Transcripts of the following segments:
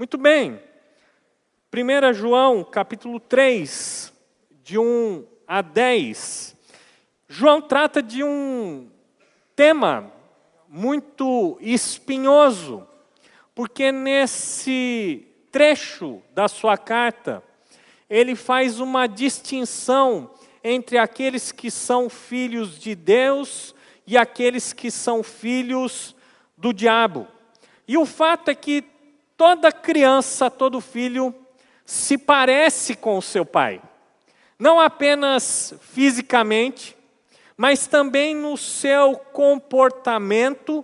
Muito bem. 1 João, capítulo 3, de 1 a 10. João trata de um tema muito espinhoso, porque nesse trecho da sua carta, ele faz uma distinção entre aqueles que são filhos de Deus e aqueles que são filhos do diabo. E o fato é que toda criança, todo filho, se parece com o seu pai. Não apenas fisicamente, mas também no seu comportamento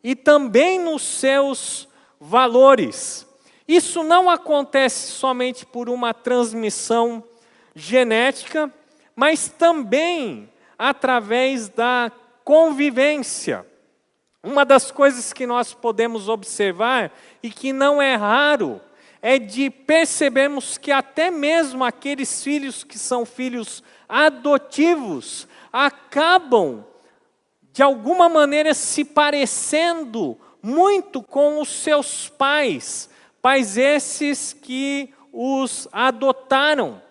e também nos seus valores. Isso não acontece somente por uma transmissão genética, mas também através da convivência. Uma das coisas que nós podemos observar, e que não é raro, é de percebermos que até mesmo aqueles filhos que são filhos adotivos, acabam, de alguma maneira, se parecendo muito com os seus pais, pais esses que os adotaram.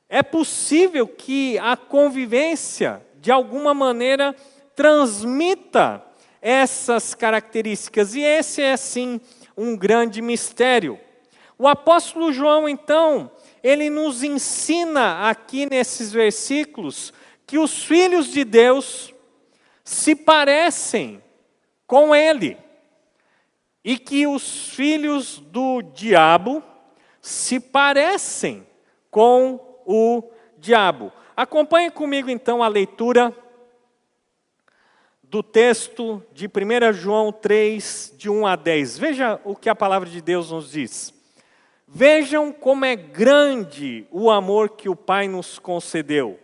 É possível que a convivência, de alguma maneira, transmita essas características, e esse é, sim, um grande mistério. O apóstolo João, então, ele nos ensina aqui nesses versículos que os filhos de Deus se parecem com ele e que os filhos do diabo se parecem com o diabo. Acompanhe comigo, então, a leitura do texto de 1 João 3, de 1 a 10. Veja o que a palavra de Deus nos diz. Vejam como é grande o amor que o Pai nos concedeu.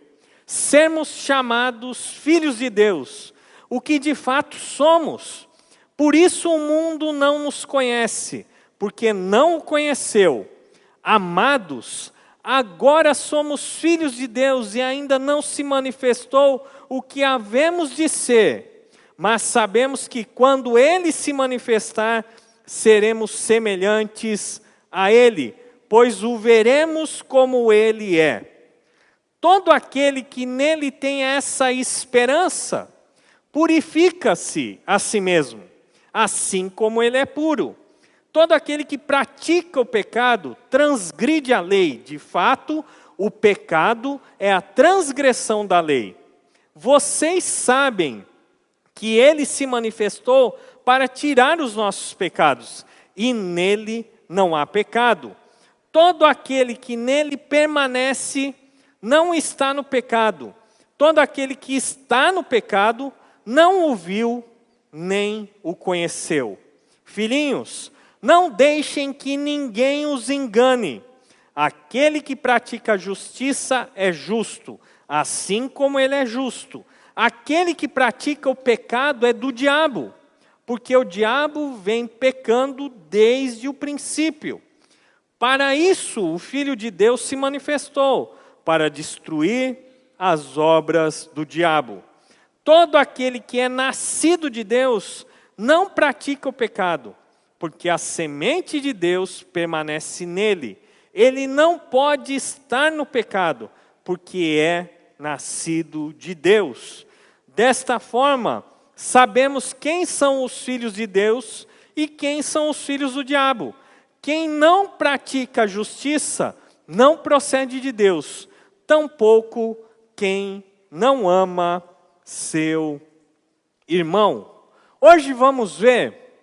Sermos chamados filhos de Deus, o que de fato somos. Por isso o mundo não nos conhece, porque não o conheceu. Amados, agora somos filhos de Deus e ainda não se manifestou o que havemos de ser. Mas sabemos que quando Ele se manifestar, seremos semelhantes a Ele, pois o veremos como Ele é. Todo aquele que nele tem essa esperança, purifica-se a si mesmo, assim como Ele é puro. Todo aquele que pratica o pecado, transgride a lei. De fato, o pecado é a transgressão da lei. Vocês sabem que Ele se manifestou para tirar os nossos pecados, e nele não há pecado. Todo aquele que nele permanece não está no pecado. Todo aquele que está no pecado não o viu nem o conheceu. Filhinhos, não deixem que ninguém os engane. Aquele que pratica a justiça é justo, assim como ele é justo. Aquele que pratica o pecado é do diabo, porque o diabo vem pecando desde o princípio. Para isso o Filho de Deus se manifestou, para destruir as obras do diabo. Todo aquele que é nascido de Deus não pratica o pecado, porque a semente de Deus permanece nele. Ele não pode estar no pecado, porque é nascido de Deus. Desta forma, sabemos quem são os filhos de Deus e quem são os filhos do diabo. Quem não pratica a justiça não procede de Deus, tampouco quem não ama seu irmão. Hoje vamos ver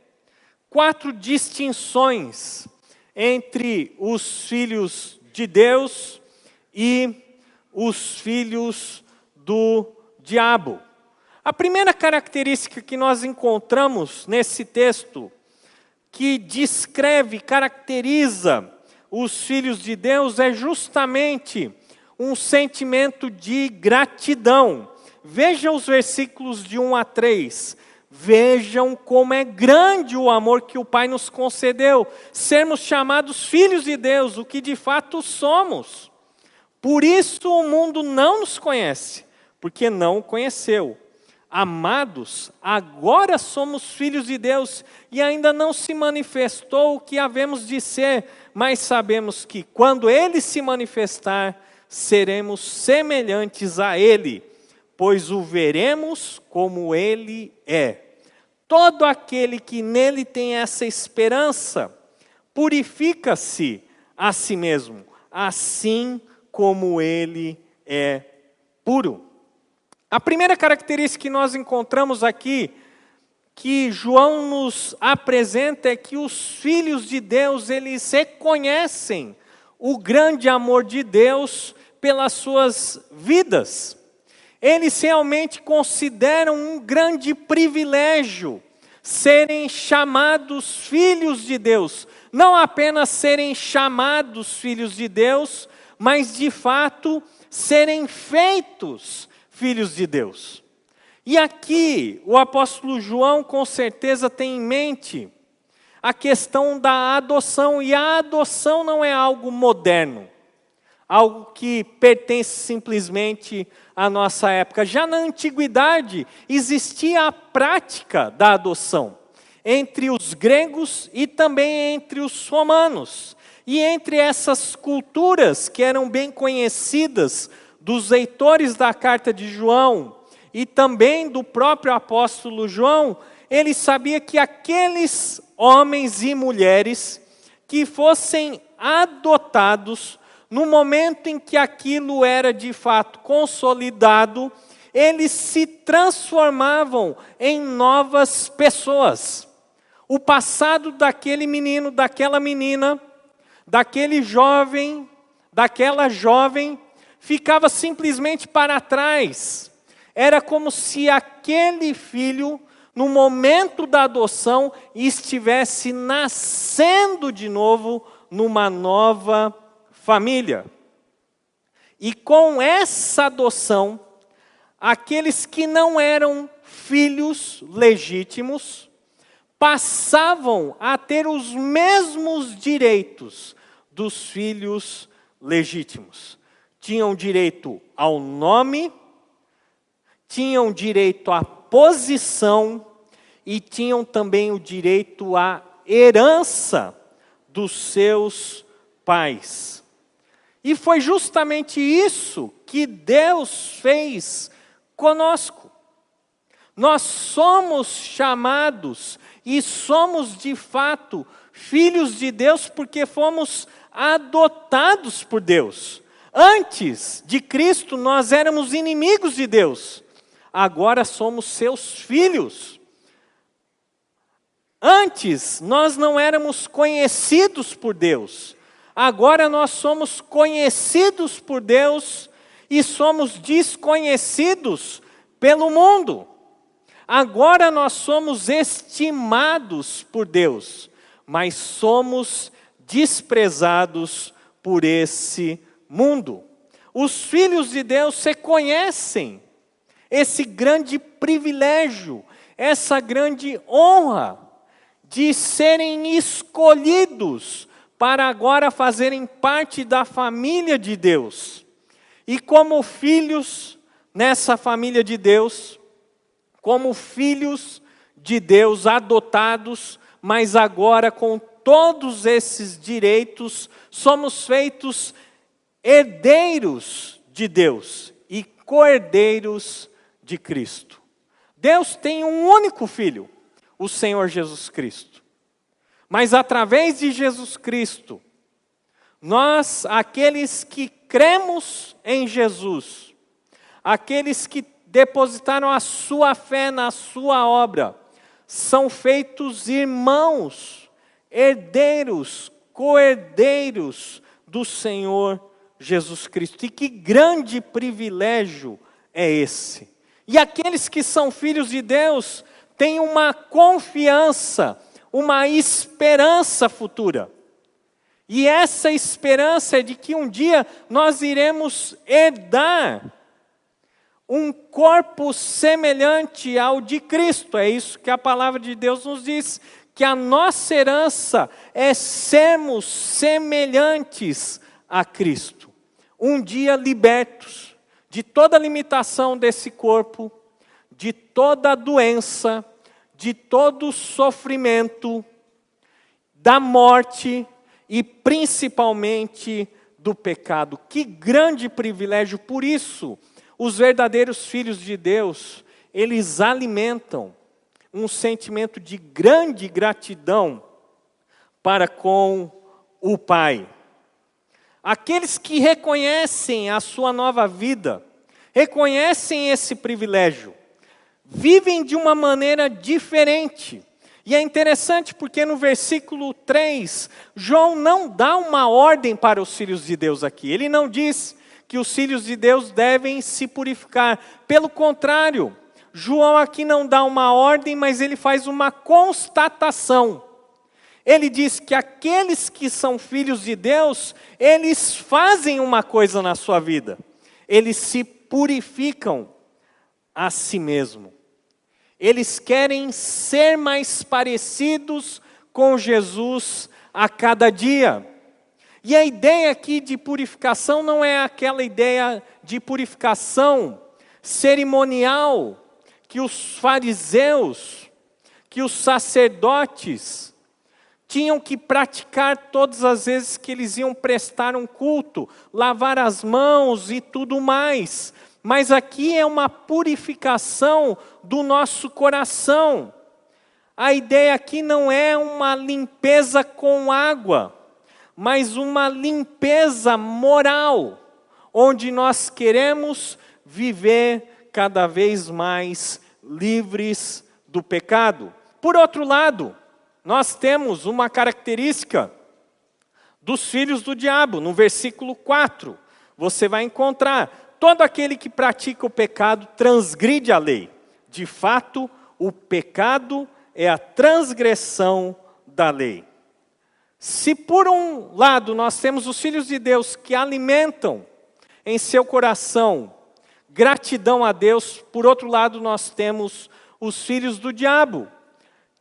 4 distinções entre os filhos de Deus e os filhos do diabo. A primeira característica que nós encontramos nesse texto, que descreve, caracteriza os filhos de Deus, é justamente um sentimento de gratidão. Veja os versículos de 1 a 3. Vejam como é grande o amor que o Pai nos concedeu, sermos chamados filhos de Deus, o que de fato somos. Por isso o mundo não nos conhece, porque não o conheceu. Amados, agora somos filhos de Deus e ainda não se manifestou o que havemos de ser, mas sabemos que quando Ele se manifestar, seremos semelhantes a Ele, pois o veremos como Ele é. Todo aquele que nele tem essa esperança, purifica-se a si mesmo, assim como Ele é puro. A primeira característica que nós encontramos aqui, que João nos apresenta, é que os filhos de Deus, eles reconhecem o grande amor de Deus pelas suas vidas. Eles realmente consideram um grande privilégio serem chamados filhos de Deus. Não apenas serem chamados filhos de Deus, mas de fato serem feitos filhos de Deus. E aqui o apóstolo João com certeza tem em mente a questão da adoção. E a adoção não é algo moderno, algo que pertence simplesmente à nossa época. Já na antiguidade existia a prática da adoção entre os gregos e também entre os romanos. E entre essas culturas que eram bem conhecidas dos leitores da carta de João e também do próprio apóstolo João, ele sabia que aqueles homens e mulheres que fossem adotados, no momento em que aquilo era de fato consolidado, eles se transformavam em novas pessoas. O passado daquele menino, daquela menina, daquele jovem, daquela jovem, ficava simplesmente para trás. Era como se aquele filho, no momento da adoção, estivesse nascendo de novo numa nova família. E com essa adoção, aqueles que não eram filhos legítimos, passavam a ter os mesmos direitos dos filhos legítimos. Tinham direito ao nome, tinham direito à posição e tinham também o direito à herança dos seus pais. E foi justamente isso que Deus fez conosco. Nós somos chamados e somos de fato filhos de Deus porque fomos adotados por Deus. Antes de Cristo, nós éramos inimigos de Deus. Agora somos seus filhos. Antes, nós não éramos conhecidos por Deus. Agora nós somos conhecidos por Deus e somos desconhecidos pelo mundo. Agora nós somos estimados por Deus, mas somos desprezados por esse mundo. Os filhos de Deus reconhecem esse grande privilégio, essa grande honra de serem escolhidos para agora fazerem parte da família de Deus. E como filhos nessa família de Deus, como filhos de Deus adotados, mas agora com todos esses direitos, somos feitos herdeiros de Deus e co-herdeiros de Cristo. Deus tem um único Filho, o Senhor Jesus Cristo. Mas através de Jesus Cristo, nós, aqueles que cremos em Jesus, aqueles que depositaram a sua fé na sua obra, são feitos irmãos, herdeiros, co-herdeiros do Senhor Jesus Cristo. E que grande privilégio é esse! E aqueles que são filhos de Deus têm uma confiança, uma esperança futura. E essa esperança é de que um dia nós iremos herdar um corpo semelhante ao de Cristo. É isso que a palavra de Deus nos diz, que a nossa herança é sermos semelhantes a Cristo. Um dia libertos de toda limitação desse corpo, de toda doença, de todo sofrimento, da morte e principalmente do pecado. Que grande privilégio! Por isso, os verdadeiros filhos de Deus, eles alimentam um sentimento de grande gratidão para com o Pai. Aqueles que reconhecem a sua nova vida, reconhecem esse privilégio, vivem de uma maneira diferente. E é interessante porque no versículo 3, João não dá uma ordem para os filhos de Deus aqui. Ele não diz que os filhos de Deus devem se purificar. Pelo contrário, João aqui não dá uma ordem, mas ele faz uma constatação. Ele diz que aqueles que são filhos de Deus, eles fazem uma coisa na sua vida. Eles se purificam a si mesmos. Eles querem ser mais parecidos com Jesus a cada dia. E a ideia aqui de purificação não é aquela ideia de purificação cerimonial que os fariseus, que os sacerdotes tinham que praticar todas as vezes que eles iam prestar um culto, lavar as mãos e tudo mais. Mas aqui é uma purificação do nosso coração. A ideia aqui não é uma limpeza com água, mas uma limpeza moral, onde nós queremos viver cada vez mais livres do pecado. Por outro lado, nós temos uma característica dos filhos do diabo. No versículo 4, você vai encontrar: todo aquele que pratica o pecado transgride a lei. De fato, o pecado é a transgressão da lei. Se por um lado nós temos os filhos de Deus que alimentam em seu coração gratidão a Deus, por outro lado nós temos os filhos do diabo,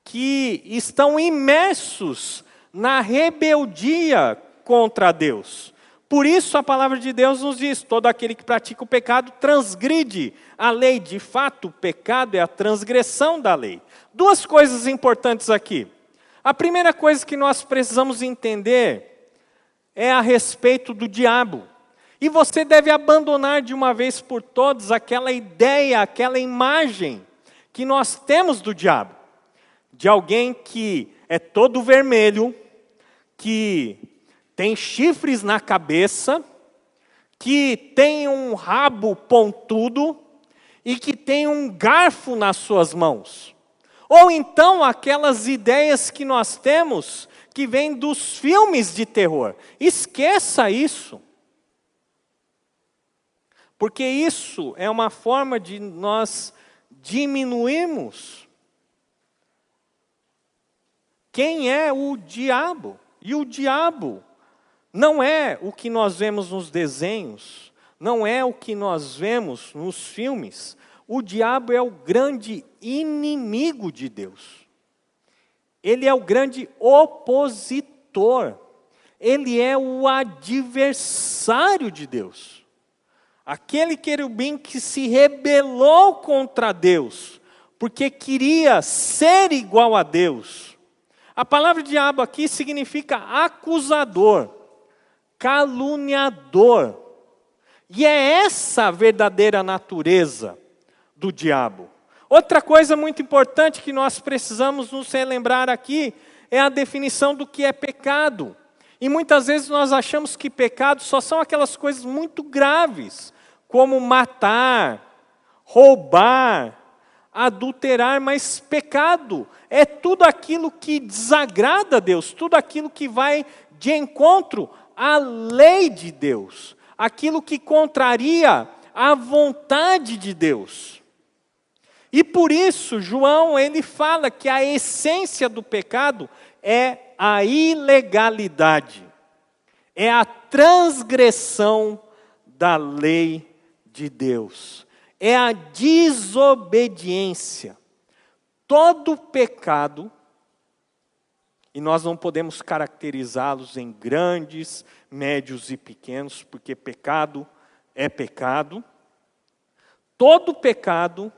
que estão imersos na rebeldia contra Deus. Por isso a palavra de Deus nos diz: todo aquele que pratica o pecado transgride a lei. De fato, o pecado é a transgressão da lei. Duas coisas importantes aqui. A primeira coisa que nós precisamos entender é a respeito do diabo. E você deve abandonar de uma vez por todas aquela ideia, aquela imagem que nós temos do diabo. De alguém que é todo vermelho, que tem chifres na cabeça, que tem um rabo pontudo e que tem um garfo nas suas mãos. Ou então aquelas ideias que nós temos que vêm dos filmes de terror. Esqueça isso. Porque isso é uma forma de nós diminuirmos quem é o diabo. E o diabo não é o que nós vemos nos desenhos, não é o que nós vemos nos filmes. O diabo é o grande inimigo de Deus. Ele é o grande opositor. Ele é o adversário de Deus. Aquele querubim que se rebelou contra Deus, porque queria ser igual a Deus. A palavra diabo aqui significa acusador, caluniador. E é essa a verdadeira natureza do diabo. Outra coisa muito importante que nós precisamos nos relembrar aqui é a definição do que é pecado. E muitas vezes nós achamos que pecado só são aquelas coisas muito graves, como matar, roubar, adulterar, mas pecado é tudo aquilo que desagrada a Deus, tudo aquilo que vai de encontro à lei de Deus, aquilo que contraria a vontade de Deus. E por isso, João, ele fala que a essência do pecado é a ilegalidade, é a transgressão da lei de Deus. É a desobediência. Todo pecado, e nós não podemos caracterizá-los em grandes, médios e pequenos, porque pecado é pecado. Todo pecado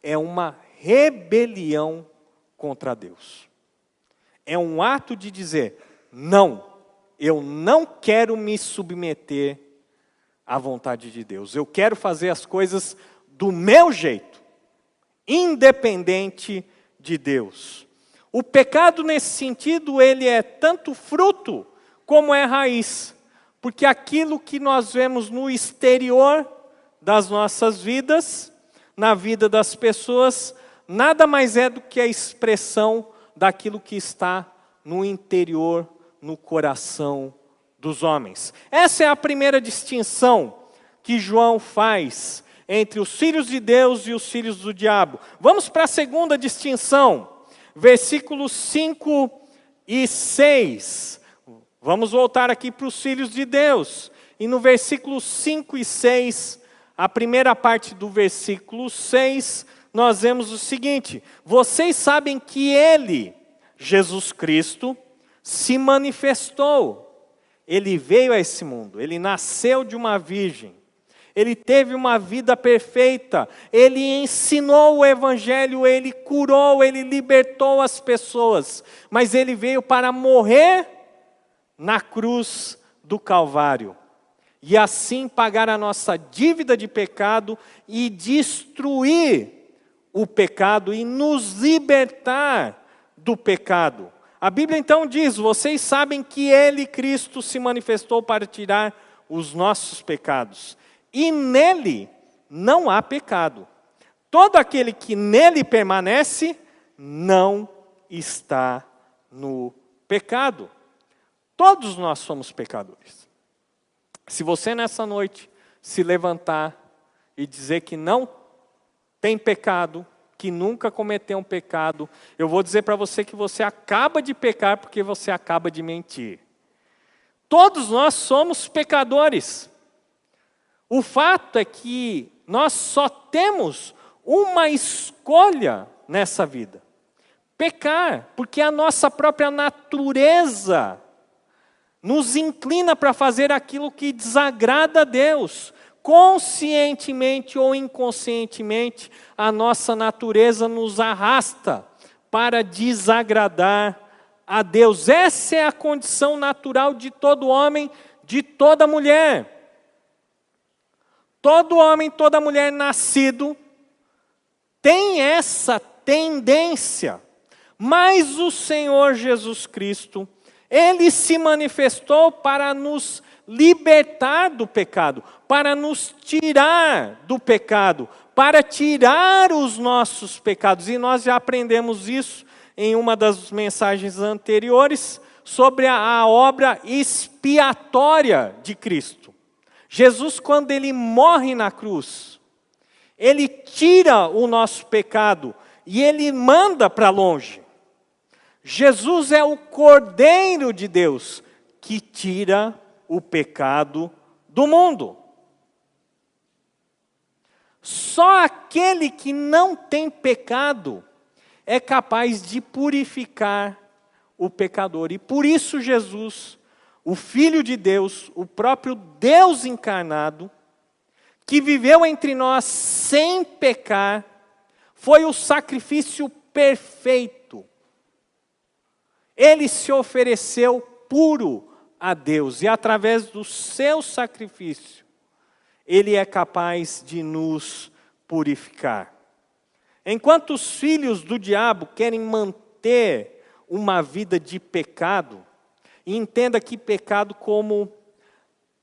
é uma rebelião contra Deus. É um ato de dizer, não, eu não quero me submeter à vontade de Deus. Eu quero fazer as coisas do meu jeito, independente de Deus. O pecado, nesse sentido, ele é tanto fruto como é raiz. Porque aquilo que nós vemos no exterior das nossas vidas, na vida das pessoas, nada mais é do que a expressão daquilo que está no interior, no coração dos homens. Essa é a primeira distinção que João faz entre os filhos de Deus e os filhos do diabo. Vamos para a segunda distinção, versículos 5 e 6. Vamos voltar aqui para os filhos de Deus. E no versículo 5 e 6, a primeira parte do versículo 6, nós vemos o seguinte: vocês sabem que Ele, Jesus Cristo, se manifestou. Ele veio a esse mundo, Ele nasceu de uma virgem. Ele teve uma vida perfeita, Ele ensinou o Evangelho, Ele curou, Ele libertou as pessoas. Mas Ele veio para morrer na cruz do Calvário. E assim pagar a nossa dívida de pecado e destruir o pecado e nos libertar do pecado. A Bíblia então diz, vocês sabem que Ele, Cristo, se manifestou para tirar os nossos pecados. E nele não há pecado. Todo aquele que nele permanece não está no pecado. Todos nós somos pecadores. Se você nessa noite se levantar e dizer que não tem pecado, que nunca cometeu um pecado, eu vou dizer para você que você acaba de pecar porque você acaba de mentir. Todos nós somos pecadores. O fato é que nós só temos uma escolha nessa vida. Pecar, porque a nossa própria natureza nos inclina para fazer aquilo que desagrada a Deus. Conscientemente ou inconscientemente, a nossa natureza nos arrasta para desagradar a Deus. Essa é a condição natural de todo homem, de toda mulher. Todo homem, toda mulher nascido tem essa tendência. Mas o Senhor Jesus Cristo, Ele se manifestou para nos libertar do pecado, para nos tirar do pecado, para tirar os nossos pecados. E nós já aprendemos isso em uma das mensagens anteriores, sobre a obra expiatória de Cristo. Jesus, quando Ele morre na cruz, Ele tira o nosso pecado e Ele manda para longe. Jesus é o Cordeiro de Deus que tira o pecado do mundo. Só aquele que não tem pecado é capaz de purificar o pecador. E por isso Jesus, o Filho de Deus, o próprio Deus encarnado, que viveu entre nós sem pecar, foi o sacrifício perfeito. Ele se ofereceu puro a Deus e através do seu sacrifício, Ele é capaz de nos purificar. Enquanto os filhos do diabo querem manter uma vida de pecado, e entenda que pecado como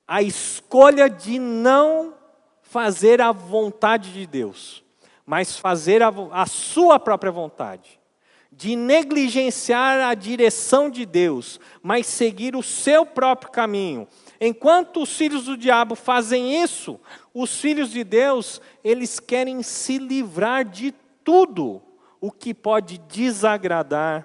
a escolha de não fazer a vontade de Deus, mas fazer a sua própria vontade. De negligenciar a direção de Deus, mas seguir o seu próprio caminho. Enquanto os filhos do diabo fazem isso, os filhos de Deus, eles querem se livrar de tudo o que pode desagradar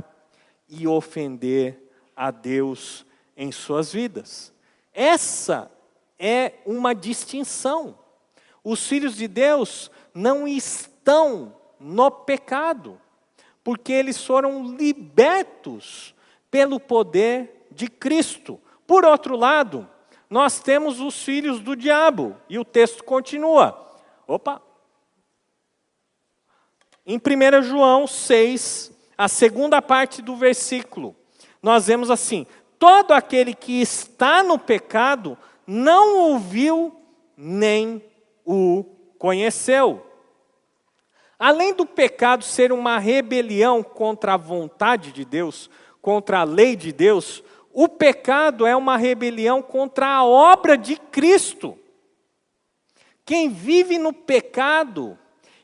e ofender a Deus em suas vidas. Essa é uma distinção. Os filhos de Deus não estão no pecado, porque eles foram libertos pelo poder de Cristo. Por outro lado, nós temos os filhos do diabo, e o texto continua. em 1 João 6, a segunda parte do versículo, nós vemos assim: todo aquele que está no pecado não ouviu nem o conheceu. Além do pecado ser uma rebelião contra a vontade de Deus, contra a lei de Deus, o pecado é uma rebelião contra a obra de Cristo. Quem vive no pecado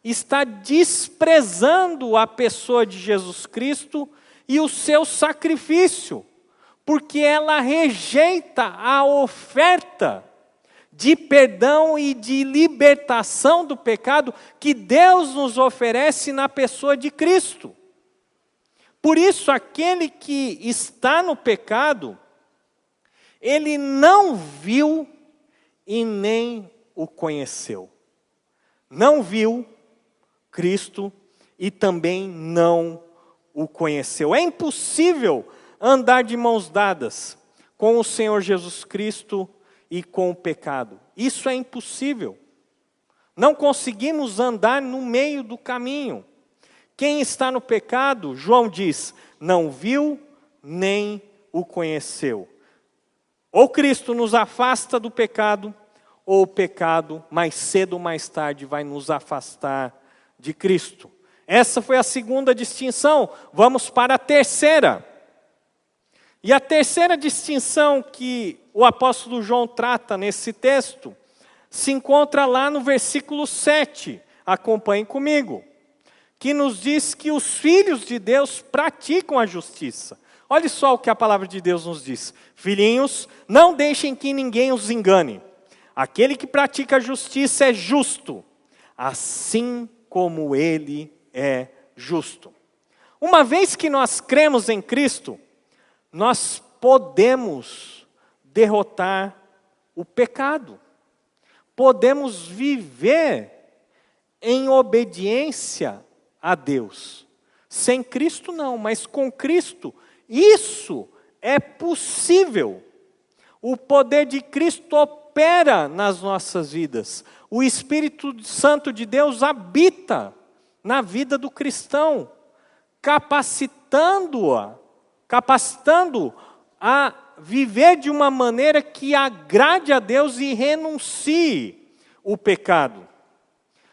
está desprezando a pessoa de Jesus Cristo e o seu sacrifício, porque ela rejeita a oferta de perdão e de libertação do pecado que Deus nos oferece na pessoa de Cristo. Por isso, aquele que está no pecado, ele não viu e nem o conheceu. Não viu Cristo e também não o conheceu. É impossível andar de mãos dadas com o Senhor Jesus Cristo e com o pecado. Isso é impossível. Não conseguimos andar no meio do caminho. Quem está no pecado, João diz, não viu nem o conheceu. Ou Cristo nos afasta do pecado, ou o pecado, mais cedo ou mais tarde, vai nos afastar de Cristo. Essa foi a segunda distinção. Vamos para a terceira. E a terceira distinção que o apóstolo João trata nesse texto se encontra lá no versículo 7. Acompanhem comigo. Que nos diz que os filhos de Deus praticam a justiça. Olha só o que a palavra de Deus nos diz. Filhinhos, não deixem que ninguém os engane. Aquele que pratica a justiça é justo, assim como ele é justo. Uma vez que nós cremos em Cristo, nós podemos derrotar o pecado. Podemos viver em obediência a Deus. Sem Cristo não, mas com Cristo isso é possível. O poder de Cristo opera nas nossas vidas. O Espírito Santo de Deus habita na vida do cristão, capacitando a viver de uma maneira que agrade a Deus e renuncie o pecado.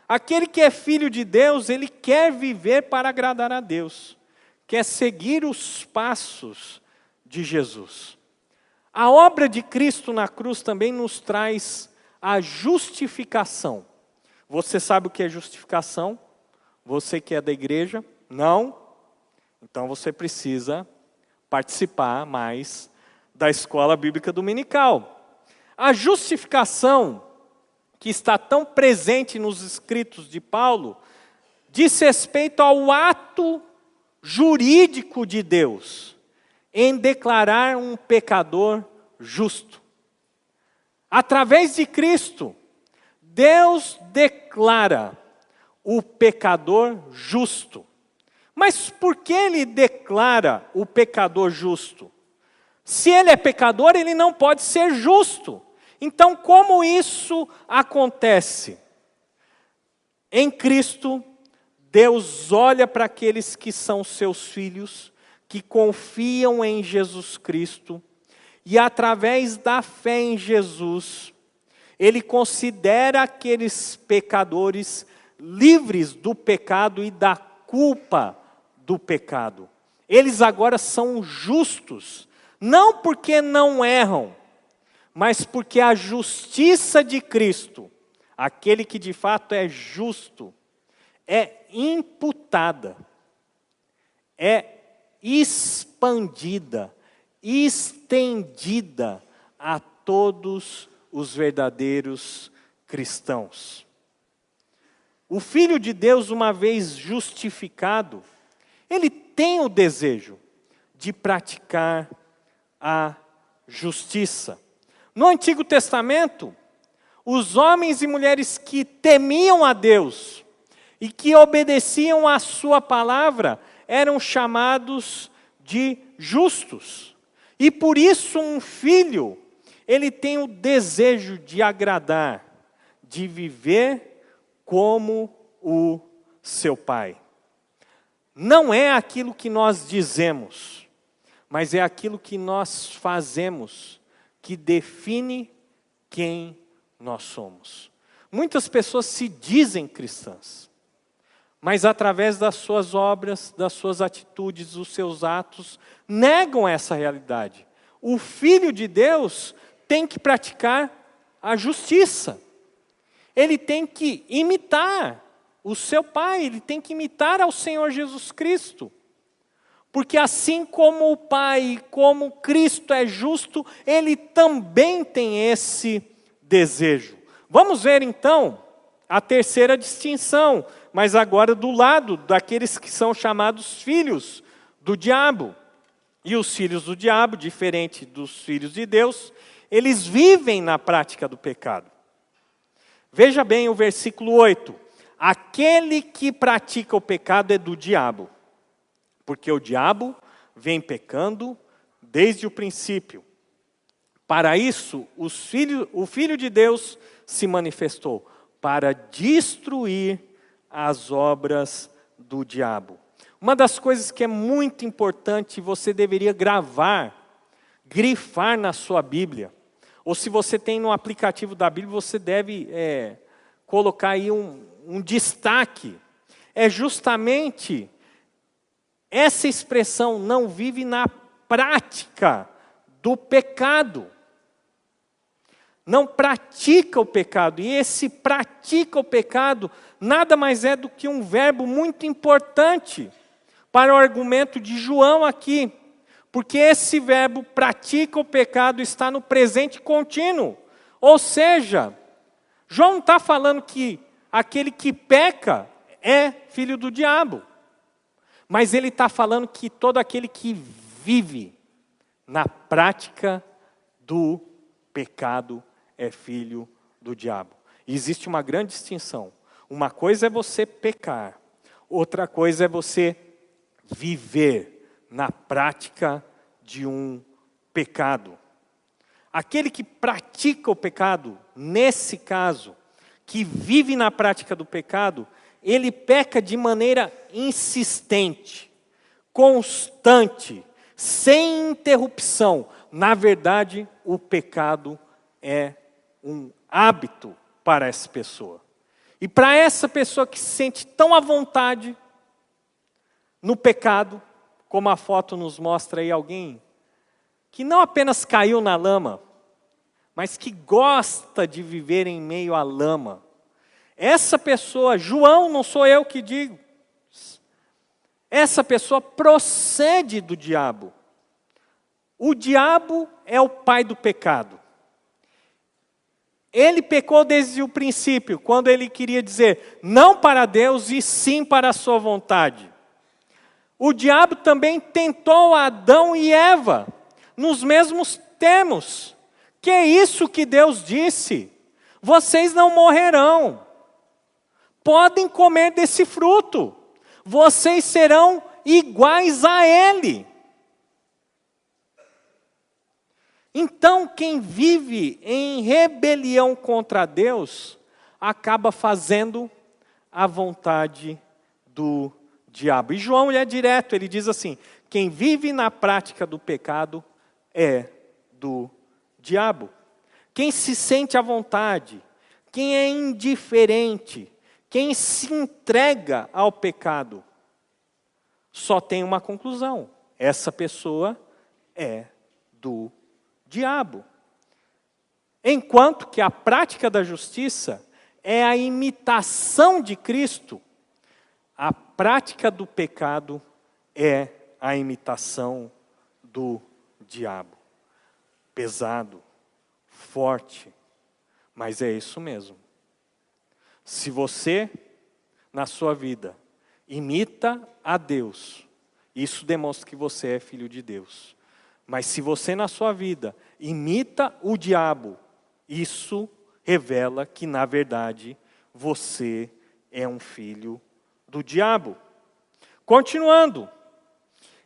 Aquele que é filho de Deus, ele quer viver para agradar a Deus, quer seguir os passos de Jesus. A obra de Cristo na cruz também nos traz a justificação. Você sabe o que é justificação? Você que é da igreja? Não? Então você precisa participar mais da escola bíblica dominical. A justificação, que está tão presente nos escritos de Paulo, diz respeito ao ato jurídico de Deus em declarar um pecador justo. Através de Cristo, Deus declara o pecador justo. Mas por que ele declara o pecador justo? Se ele é pecador, ele não pode ser justo. Então, como isso acontece? Em Cristo, Deus olha para aqueles que são seus filhos, que confiam em Jesus Cristo, e através da fé em Jesus, Ele considera aqueles pecadores livres do pecado e da culpa do pecado. Eles agora são justos, não porque não erram, mas porque a justiça de Cristo, aquele que de fato é justo, é imputada, é expandida, estendida a todos os verdadeiros cristãos. O Filho de Deus, uma vez justificado, ele tem o desejo de praticar a justiça. No Antigo Testamento, os homens e mulheres que temiam a Deus e que obedeciam à sua palavra eram chamados de justos. E por isso um filho, ele tem o desejo de agradar, de viver como o seu pai. não é aquilo que nós dizemos, mas é aquilo que nós fazemos que define quem nós somos. Muitas pessoas se dizem cristãs, mas através das suas obras, das suas atitudes, dos seus atos, negam essa realidade. O Filho de Deus tem que praticar a justiça. Ele tem que imitar o seu Pai, ele tem que imitar ao Senhor Jesus Cristo. Porque assim como o Pai, como Cristo é justo, ele também tem esse desejo. Vamos ver então a terceira distinção, mas agora do lado daqueles que são chamados filhos do diabo. E os filhos do diabo, diferente dos filhos de Deus, eles vivem na prática do pecado. Veja bem o versículo 8. Aquele que pratica o pecado é do diabo, porque o diabo vem pecando desde o princípio. Para isso, o Filho de Deus se manifestou, para destruir as obras do diabo. Uma das coisas que é muito importante, você deveria grifar na sua Bíblia, ou se você tem no aplicativo da Bíblia, você deve colocar aí um destaque, é justamente essa expressão, não vive na prática do pecado. Não pratica o pecado. E esse pratica o pecado nada mais é do que um verbo muito importante para o argumento de João aqui. Porque esse verbo pratica o pecado está no presente contínuo. Ou seja, João não está falando que aquele que peca é filho do diabo. Mas ele está falando que todo aquele que vive na prática do pecado é filho do diabo. E existe uma grande distinção. Uma coisa é você pecar, outra coisa é você viver na prática de um pecado. Aquele que pratica o pecado, nesse caso, que vive na prática do pecado, ele peca de maneira insistente, constante, sem interrupção. Na verdade, o pecado é um hábito para essa pessoa. E para essa pessoa que se sente tão à vontade no pecado, como a foto nos mostra aí, alguém que não apenas caiu na lama, mas que gosta de viver em meio à lama. Essa pessoa, João, não sou eu que digo, essa pessoa procede do diabo. O diabo é o pai do pecado. Ele pecou desde o princípio, quando ele queria dizer não para Deus e sim para a sua vontade. O diabo também tentou Adão e Eva, nos mesmos termos. Que é isso que Deus disse? Vocês não morrerão. Podem comer desse fruto. Vocês serão iguais a ele. Então, quem vive em rebelião contra Deus, acaba fazendo a vontade do diabo. E João é direto, ele diz assim, quem vive na prática do pecado é do diabo. Quem se sente à vontade, quem é indiferente, quem se entrega ao pecado, só tem uma conclusão. Essa pessoa é do diabo. Enquanto que a prática da justiça é a imitação de Cristo, a prática do pecado é a imitação do diabo. Pesado, forte, mas é isso mesmo. Se você, na sua vida, imita a Deus, isso demonstra que você é filho de Deus. Mas se você, na sua vida, imita o diabo, isso revela que, na verdade, você é um filho do diabo. Continuando.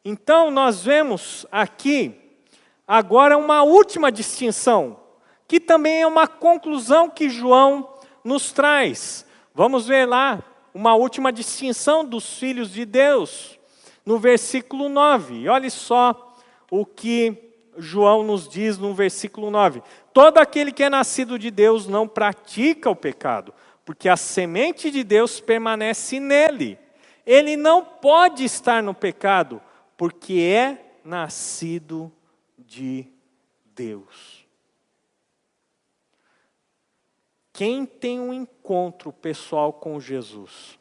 Então, nós vemos aqui, agora, uma última distinção, que também é uma conclusão que João nos traz. Vamos ver lá uma última distinção dos filhos de Deus. no versículo 9. E olha só o que João nos diz no versículo 9. Todo aquele que é nascido de Deus não pratica o pecado, porque a semente de Deus permanece nele. Ele não pode estar no pecado, porque é nascido de Deus. Quem tem um encontro pessoal com Jesus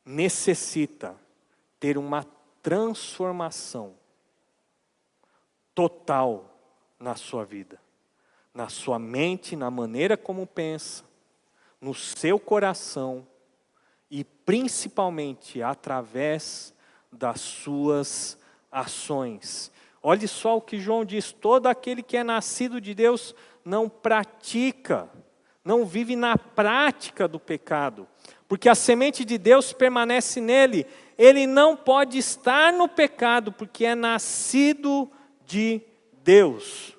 necessita ter uma transformação total na sua vida, na sua mente, na maneira como pensa, no seu coração e principalmente através das suas ações. Olhe só o que João diz: todo aquele que é nascido de Deus não pratica, não vive na prática do pecado, porque a semente de Deus permanece nele. Ele não pode estar no pecado, porque é nascido de Deus.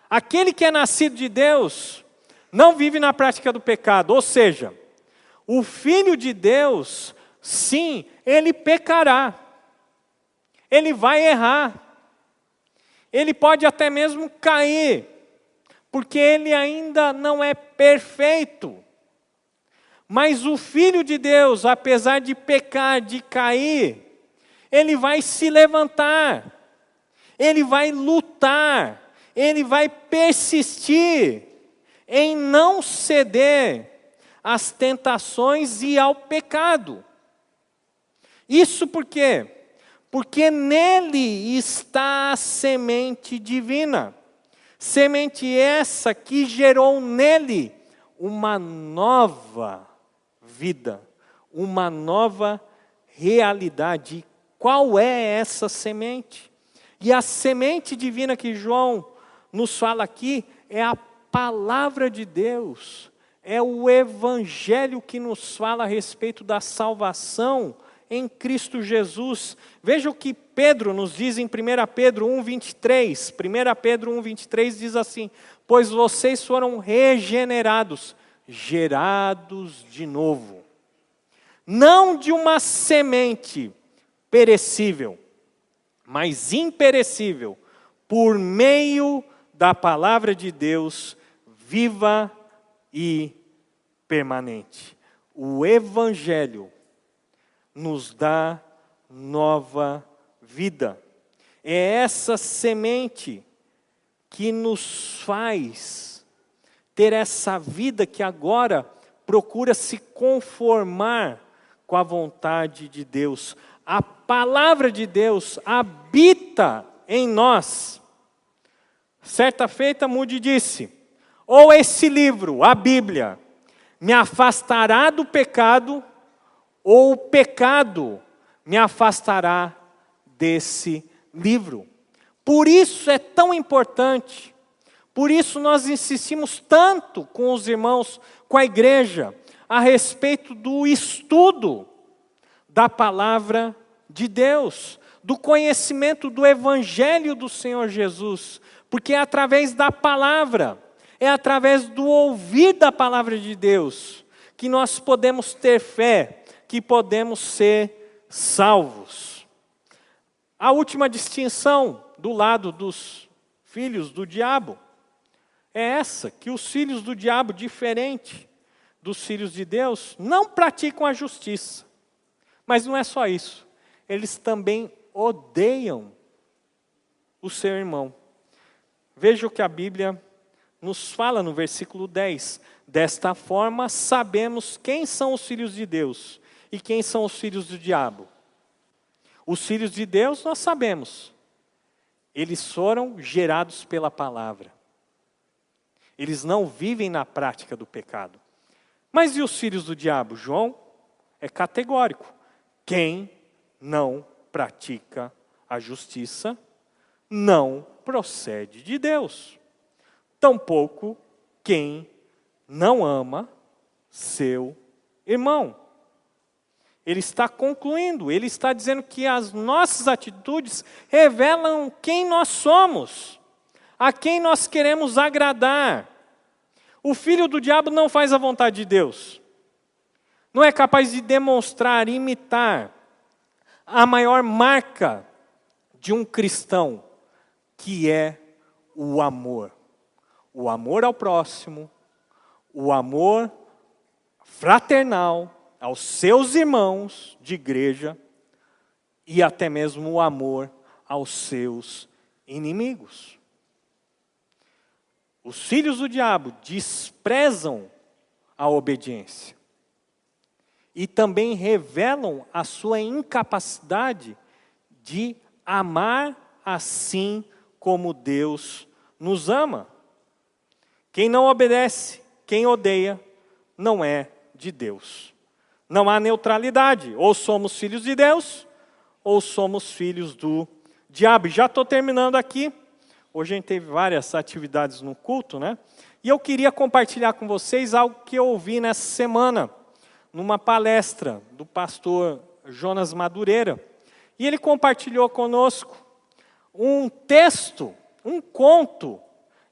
Aquele que é nascido de Deus não vive na prática do pecado, ou seja, o Filho de Deus, sim, ele pecará, ele vai errar, ele pode até mesmo cair, porque ele ainda não é perfeito. Mas o Filho de Deus, apesar de pecar, de cair, ele vai se levantar, ele vai lutar, ele vai persistir em não ceder às tentações e ao pecado. Isso por quê? Porque nele está a semente divina. Semente essa que gerou nele uma nova vida, uma nova realidade. Qual é essa semente? E a semente divina que João nos fala aqui é a palavra de Deus, é o Evangelho que nos fala a respeito da salvação em Cristo Jesus. Veja o que Pedro nos diz em 1 Pedro 1,23. 1 Pedro 1,23 diz assim: pois vocês foram regenerados, gerados de novo, não de uma semente perecível, mas imperecível, por meio da palavra de Deus, viva e permanente. O Evangelho nos dá nova vida. É essa semente que nos faz ter essa vida que agora procura se conformar com a vontade de Deus. A palavra de Deus habita em nós. Certa feita, Moody disse: ou esse livro, a Bíblia, me afastará do pecado, ou o pecado me afastará desse livro. Por isso é tão importante, por isso nós insistimos tanto com os irmãos, com a igreja, a respeito do estudo da palavra de Deus, do conhecimento do Evangelho do Senhor Jesus, porque é através da palavra, é através do ouvir da palavra de Deus, que nós podemos ter fé, que podemos ser salvos. A última distinção do lado dos filhos do diabo é essa, que os filhos do diabo, diferente dos filhos de Deus, não praticam a justiça. Mas não é só isso, eles também odeiam o seu irmão. Veja o que a Bíblia nos fala no versículo 10. Desta forma, sabemos quem são os filhos de Deus e quem são os filhos do diabo. Os filhos de Deus nós sabemos. Eles foram gerados pela palavra. Eles não vivem na prática do pecado. Mas e os filhos do diabo? João é categórico. Quem não pratica a justiça não procede de Deus. Tampouco quem não ama seu irmão. Ele está concluindo, ele está dizendo que as nossas atitudes revelam quem nós somos, a quem nós queremos agradar. O filho do diabo não faz a vontade de Deus, não é capaz de demonstrar, imitar a maior marca de um cristão, que é o amor. O amor ao próximo, o amor fraternal aos seus irmãos de igreja e até mesmo o amor aos seus inimigos. Os filhos do diabo desprezam a obediência e também revelam a sua incapacidade de amar assim como Deus nos ama. Quem não obedece, quem odeia, não é de Deus. Não há neutralidade. Ou somos filhos de Deus, ou somos filhos do diabo. Já estou terminando aqui. Hoje a gente teve várias atividades no culto, né? E eu queria compartilhar com vocês algo que eu ouvi nessa semana, numa palestra do pastor Jonas Madureira. E ele compartilhou conosco um texto, um conto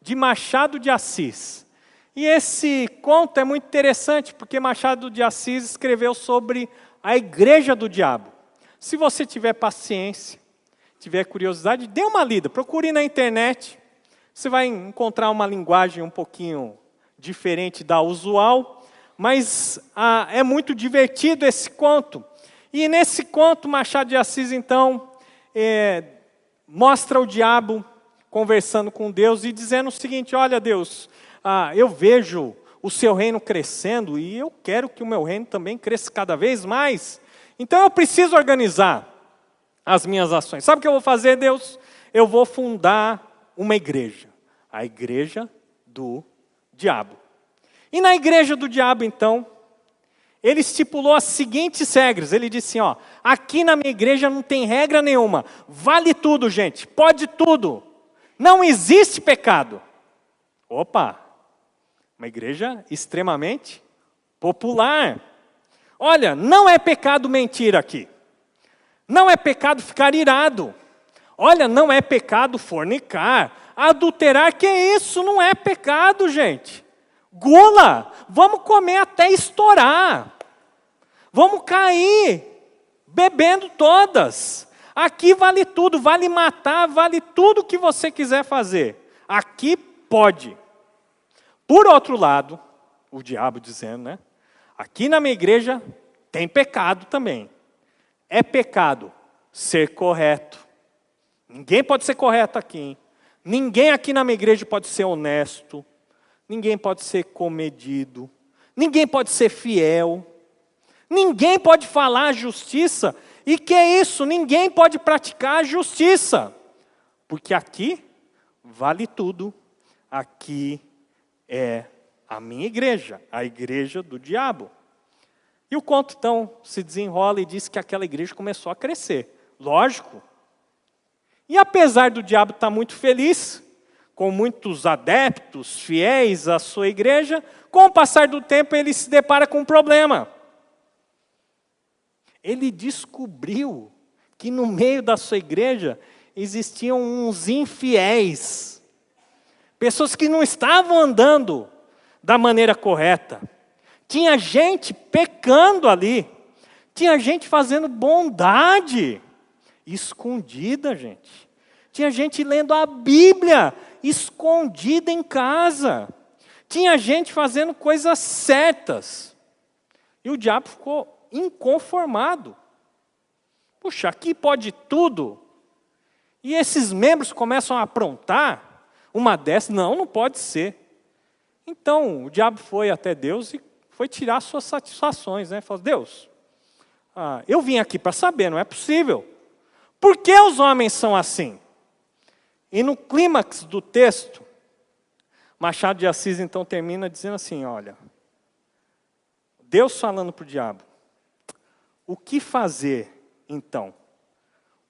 de Machado de Assis. E esse conto é muito interessante, porque Machado de Assis escreveu sobre a igreja do diabo. Se você tiver paciência, tiver curiosidade, dê uma lida, procure na internet. Você vai encontrar uma linguagem um pouquinho diferente da usual, mas é muito divertido esse conto. E nesse conto, Machado de Assis, então, mostra o diabo conversando com Deus e dizendo o seguinte: olha, Deus, eu vejo o seu reino crescendo e eu quero que o meu reino também cresça cada vez mais. Então eu preciso organizar as minhas ações. Sabe o que eu vou fazer, Deus? Eu vou fundar uma igreja. A igreja do diabo. E na igreja do diabo, então, ele estipulou as seguintes regras. Ele disse assim, aqui na minha igreja não tem regra nenhuma. Vale tudo, gente. Pode tudo. Não existe pecado. Opa! Uma igreja extremamente popular. Olha, não é pecado mentir aqui. Não é pecado ficar irado. Olha, não é pecado fornicar, adulterar. Que isso? Não é pecado, gente. Gula, vamos comer até estourar. Vamos cair bebendo todas. Aqui vale tudo, vale matar, vale tudo que você quiser fazer. Aqui pode. Por outro lado, o diabo dizendo, né? Aqui na minha igreja tem pecado também. É pecado ser correto. Ninguém pode ser correto aqui, hein? Ninguém aqui na minha igreja pode ser honesto. Ninguém pode ser comedido. Ninguém pode ser fiel. Ninguém pode falar a justiça. E que é isso? Ninguém pode praticar a justiça. Porque aqui vale tudo. Aqui é a minha igreja, a igreja do diabo. E o conto, então, se desenrola e diz que aquela igreja começou a crescer. Lógico. E apesar do diabo estar muito feliz, com muitos adeptos fiéis à sua igreja, com o passar do tempo ele se depara com um problema. Ele descobriu que no meio da sua igreja existiam uns infiéis. Pessoas que não estavam andando da maneira correta. Tinha gente pecando ali. Tinha gente fazendo bondade escondida, gente. Tinha gente lendo a Bíblia escondida em casa. Tinha gente fazendo coisas certas. E o diabo ficou inconformado. Puxa, aqui pode tudo. E esses membros começam a aprontar. Uma dessas, não pode ser. Então, o diabo foi até Deus e foi tirar suas satisfações, né? Falou, Deus, eu vim aqui para saber, não é possível. Por que os homens são assim? E no clímax do texto, Machado de Assis então termina dizendo assim, olha, Deus falando para o diabo, o que fazer então?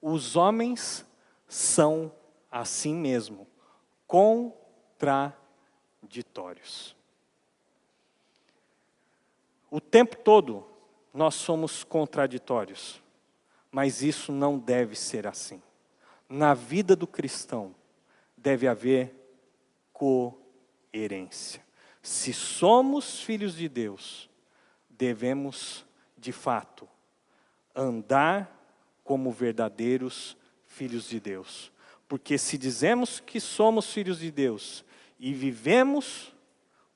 Os homens são assim mesmo, contraditórios. O tempo todo nós somos contraditórios, mas isso não deve ser assim. Na vida do cristão deve haver coerência. Se somos filhos de Deus, devemos, de fato, andar como verdadeiros filhos de Deus. Porque se dizemos que somos filhos de Deus e vivemos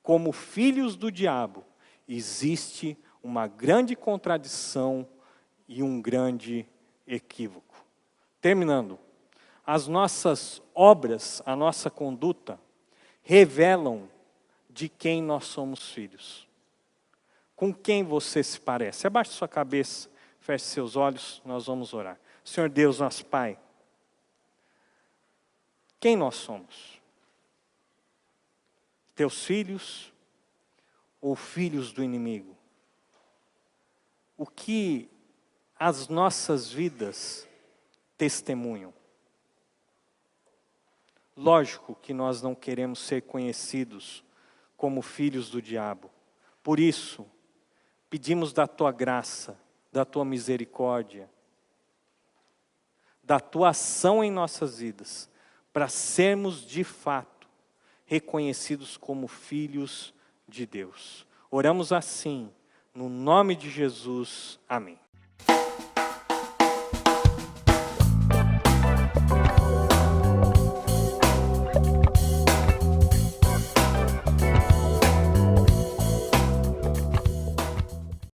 como filhos do diabo, existe uma grande contradição e um grande equívoco. Terminando, as nossas obras, a nossa conduta, revelam de quem nós somos filhos. Com quem você se parece? Abaixe sua cabeça, feche seus olhos, nós vamos orar. Senhor Deus, nosso Pai, quem nós somos? Teus filhos ou filhos do inimigo? O que as nossas vidas testemunham? Lógico que nós não queremos ser conhecidos como filhos do diabo. Por isso, pedimos da Tua graça, da Tua misericórdia, da Tua ação em nossas vidas, para sermos de fato reconhecidos como filhos de Deus. Oramos assim, no nome de Jesus. Amém.